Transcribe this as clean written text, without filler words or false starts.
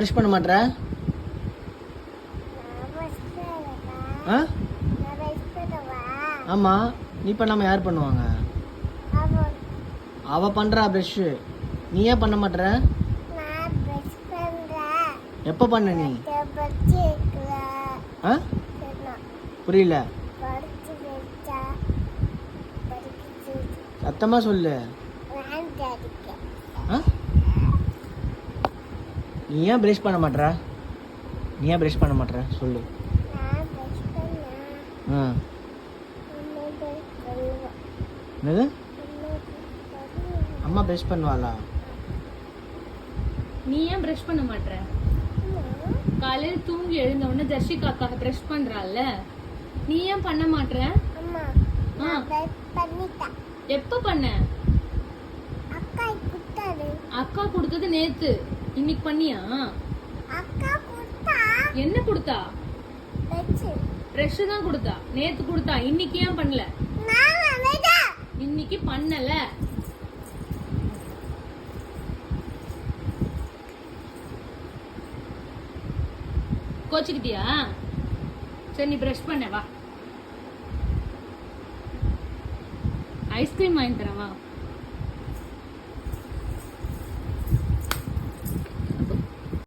Brush பண்ண மாட்டற? ஆமா, நீ பண்ணாம யார் பண்ணுவாங்க? அவ பண்றா ப்ரஷ். நீ ஏன் பண்ண மாட்டற? எப்ப பண்ண நீ? புரியல. சத்தமா சொல்லு. நீ ஏன் ப்ரஷ் பண்ண மாட்டற? நீ ஏன் ப்ரஷ் பண்ண மாட்டற சொல்லு. என்னது? அம்மா ப்ரஷ் பண்ணுவாளா? நீ ஏன் ப்ரஷ் பண்ண மாட்டற? காலையில தூங்கி எழுந்த உடனே தர்ஷிகா அக்கா ப்ரஷ் பண்றாள்ல, நீ ஏன் பண்ண மாட்டற? எப்ப பண்ண? அக்கா கொடுத்தது நேத்து, இன்னைக்கு பண்ணியா? என்ன கொடுத்தா? ப்ரஷ் தான் கொடுத்தா, நேத்து கொடுத்தா, இன்னைக்கு ஏன் பண்ணல? இன்னைக்கு பண்ணல. கோச்சுக்கிட்டியா? சரி நீ ப்ரஷ் பண்ண வா, ஐஸ்கிரீம் வாங்கி தரேன் வா.